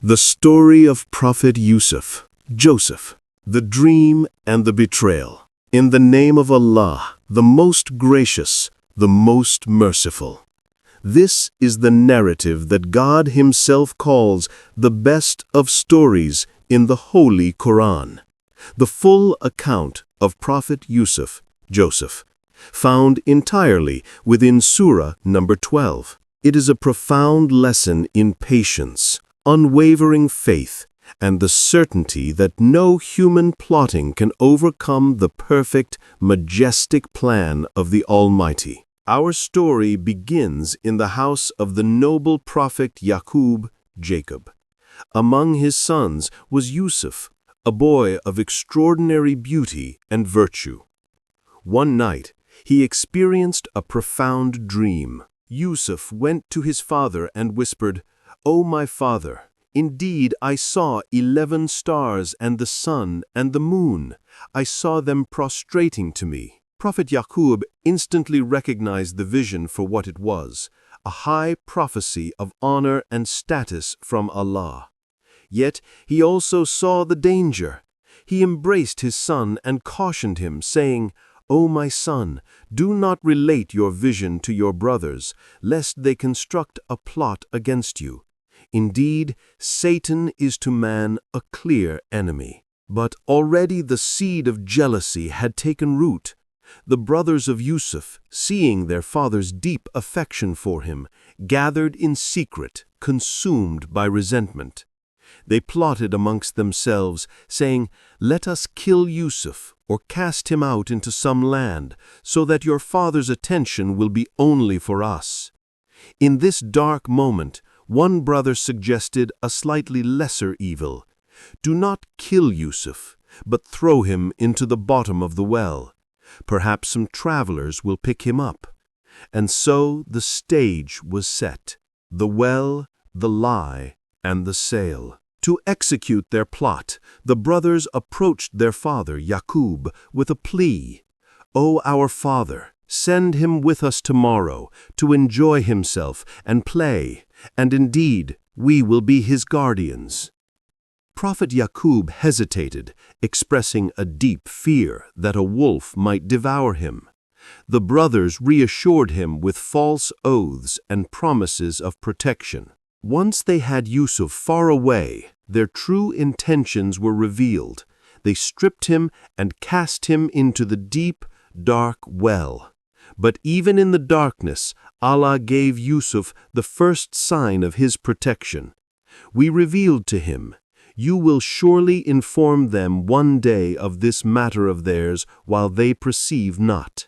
The story of Prophet Yusuf, Joseph, the dream and the betrayal. In the name of Allah, the most gracious, the most merciful. This is the narrative that God Himself calls the best of stories in the Holy Quran. The full account of Prophet Yusuf, Joseph, found entirely within Surah number 12. It is a profound lesson in patience, unwavering faith, and the certainty that no human plotting can overcome the perfect, majestic plan of the Almighty. Our story begins in the house of the noble Prophet Yaqub, Jacob. Among his sons was Yusuf, a boy of extraordinary beauty and virtue. One night, he experienced a profound dream. Yusuf went to his father and whispered, "O my father, indeed I saw 11 stars and the sun and the moon. I saw them prostrating to me." Prophet Yaqub instantly recognized the vision for what it was, a high prophecy of honor and status from Allah. Yet he also saw the danger. He embraced his son and cautioned him, saying, "O my son, do not relate your vision to your brothers, lest they construct a plot against you. Indeed, Satan is to man a clear enemy." But already the seed of jealousy had taken root. The brothers of Yusuf, seeing their father's deep affection for him, gathered in secret, consumed by resentment. They plotted amongst themselves, saying, "Let us kill Yusuf, or cast him out into some land, so that your father's attention will be only for us." In this dark moment, one brother suggested a slightly lesser evil. "Do not kill Yusuf, but throw him into the bottom of the well. Perhaps some travelers will pick him up." And so the stage was set: the well, the lie, and the sail. To execute their plot, the brothers approached their father, Yaqub, with a plea. "O our father, send him with us tomorrow to enjoy himself and play, and indeed we will be his guardians." Prophet Yaqub hesitated, expressing a deep fear that a wolf might devour him. The brothers reassured him with false oaths and promises of protection. Once they had Yusuf far away, their true intentions were revealed. They stripped him and cast him into the deep, dark well. But even in the darkness, Allah gave Yusuf the first sign of His protection. We revealed to him, "You will surely inform them one day of this matter of theirs while they perceive not."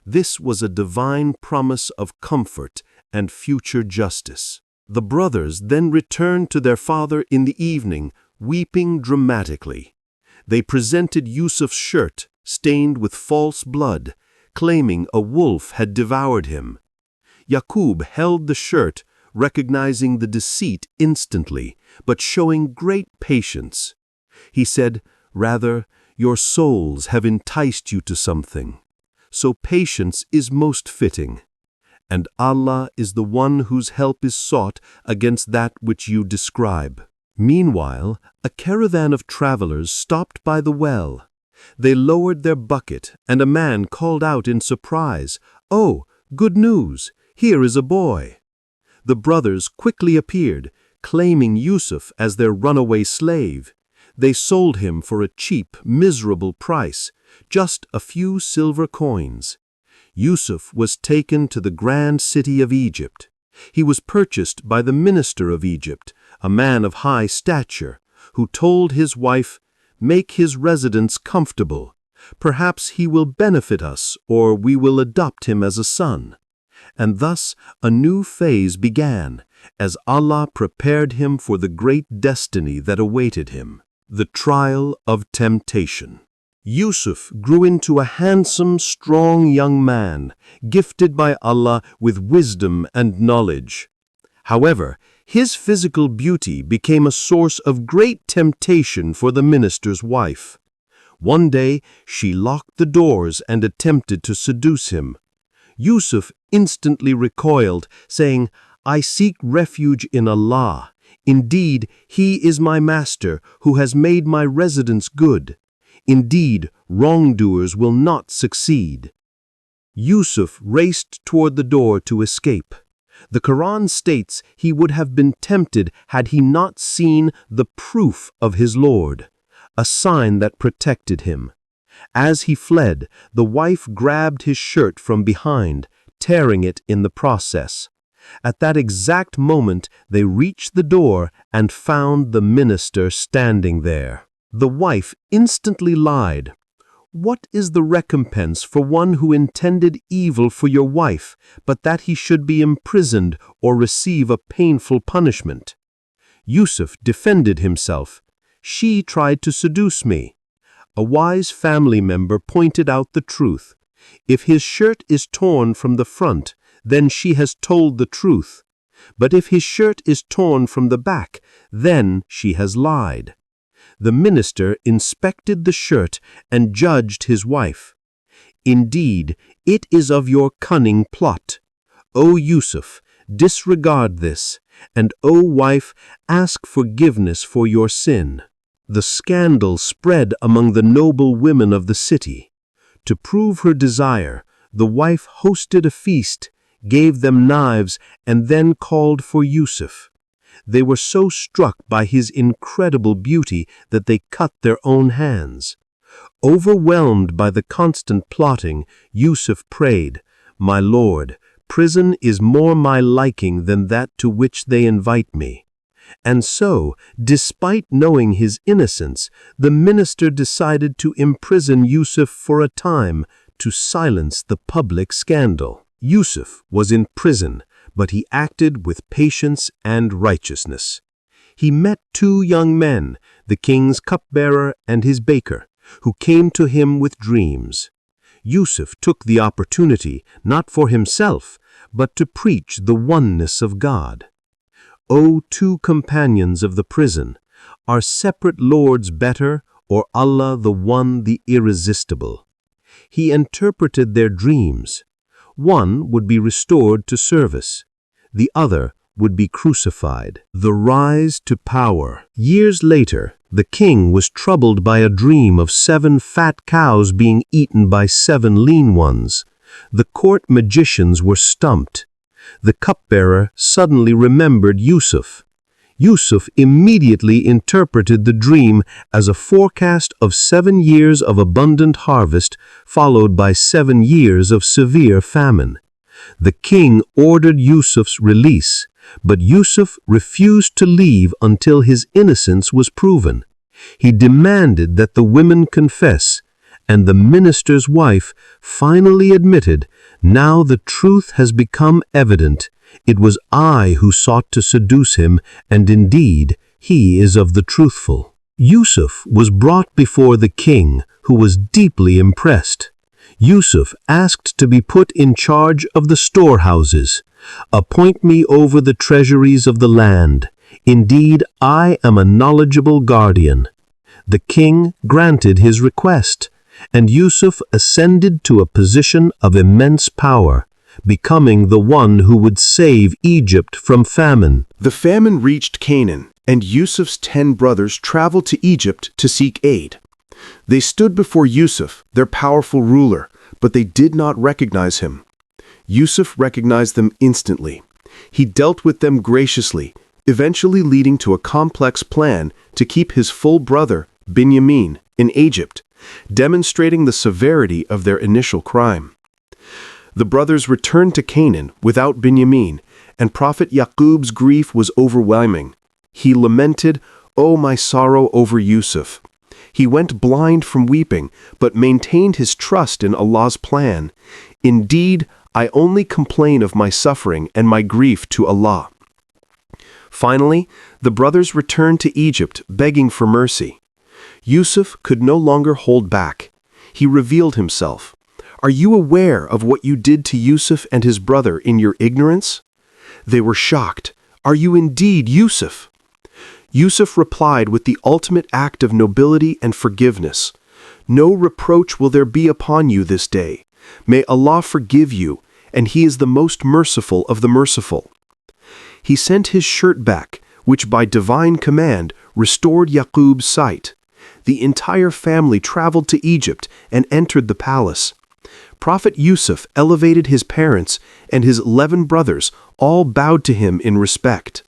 This was a divine promise of comfort and future justice. The brothers then returned to their father in the evening, weeping dramatically. They presented Yusuf's shirt, stained with false blood, claiming a wolf had devoured him. Yaqub held the shirt, recognizing the deceit instantly, but showing great patience. He said, "Rather, your souls have enticed you to something. So patience is most fitting. And Allah is the one whose help is sought against that which you describe." Meanwhile, a caravan of travelers stopped by the well. They lowered their bucket, and a man called out in surprise, "Oh, good news! Here is a boy." The brothers quickly appeared, claiming Yusuf as their runaway slave. They sold him for a cheap, miserable price, just a few silver coins. Yusuf was taken to the grand city of Egypt. He was purchased by the minister of Egypt, a man of high stature, who told his wife, "Make his residence comfortable. Perhaps he will benefit us, or we will adopt him as a son." And thus a new phase began, as Allah prepared him for the great destiny that awaited him, the trial of temptation. Yusuf grew into a handsome, strong young man, gifted by Allah with wisdom and knowledge. However, his physical beauty became a source of great temptation for the minister's wife. One day, she locked the doors and attempted to seduce him. Yusuf instantly recoiled, saying, "I seek refuge in Allah. Indeed, he is my master, who has made my residence good. Indeed, wrongdoers will not succeed." Yusuf raced toward the door to escape. The Quran states he would have been tempted had he not seen the proof of his Lord, a sign that protected him. As he fled, the wife grabbed his shirt from behind, tearing it in the process. At that exact moment, they reached the door and found the minister standing there. The wife instantly lied. "What is the recompense for one who intended evil for your wife, but that he should be imprisoned or receive a painful punishment?" Yusuf defended himself. "She tried to seduce me." A wise family member pointed out the truth. If his shirt is torn from the front, then she has told the truth. But if his shirt is torn from the back, then she has lied. The minister inspected the shirt and judged his wife. "Indeed, it is of your cunning plot. O Yusuf, disregard this, and O wife, ask forgiveness for your sin." The scandal spread among the noble women of the city. To prove her desire, the wife hosted a feast, gave them knives, and then called for Yusuf. They were so struck by his incredible beauty that they cut their own hands. Overwhelmed by the constant plotting, Yusuf prayed, "My Lord, prison is more my liking than that to which they invite me." And so, despite knowing his innocence, the minister decided to imprison Yusuf for a time to silence the public scandal. Yusuf was in prison, but he acted with patience and righteousness. He met two young men, the king's cupbearer and his baker, who came to him with dreams. Yusuf took the opportunity, not for himself, but to preach the oneness of God. O two companions of the prison, are separate lords better, or Allah the one, the irresistible? He interpreted their dreams. One would be restored to service. The other would be crucified. The rise to power. Years later, the king was troubled by a dream of 7 fat cows being eaten by 7 lean ones. The court magicians were stumped. The cupbearer suddenly remembered Yusuf. Yusuf immediately interpreted the dream as a forecast of 7 years of abundant harvest, followed by 7 years of severe famine. The king ordered Yusuf's release, but Yusuf refused to leave until his innocence was proven. He demanded that the women confess, and the minister's wife finally admitted, "Now the truth has become evident. It was I who sought to seduce him, and indeed, he is of the truthful." Yusuf was brought before the king, who was deeply impressed. Yusuf asked to be put in charge of the storehouses. "Appoint me over the treasuries of the land. Indeed, I am a knowledgeable guardian." The king granted his request, and Yusuf ascended to a position of immense power, becoming the one who would save Egypt from famine. The famine reached Canaan, and Yusuf's 10 brothers traveled to Egypt to seek aid. They stood before Yusuf, their powerful ruler, but they did not recognize him. Yusuf recognized them instantly. He dealt with them graciously, eventually leading to a complex plan to keep his full brother, Binyamin, in Egypt, demonstrating the severity of their initial crime. The brothers returned to Canaan without Binyamin, and Prophet Yaqub's grief was overwhelming. He lamented, "Oh, my sorrow over Yusuf." He went blind from weeping, but maintained his trust in Allah's plan. "Indeed, I only complain of my suffering and my grief to Allah." Finally, the brothers returned to Egypt, begging for mercy. Yusuf could no longer hold back. He revealed himself. "Are you aware of what you did to Yusuf and his brother in your ignorance?" They were shocked. "Are you indeed Yusuf?" Yusuf replied with the ultimate act of nobility and forgiveness. "No reproach will there be upon you this day. May Allah forgive you, and He is the most merciful of the merciful." He sent his shirt back, which by divine command restored Yaqub's sight. The entire family traveled to Egypt and entered the palace. Prophet Yusuf elevated his parents, and his 11 brothers all bowed to him in respect.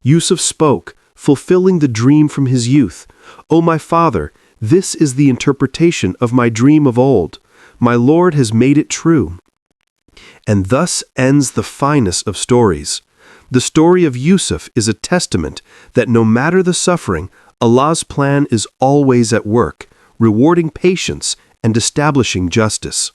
Yusuf spoke, fulfilling the dream from his youth. "O my father, this is the interpretation of my dream of old. My Lord has made it true." And thus ends the finest of stories. The story of Yusuf is a testament that no matter the suffering, Allah's plan is always at work, rewarding patience and establishing justice.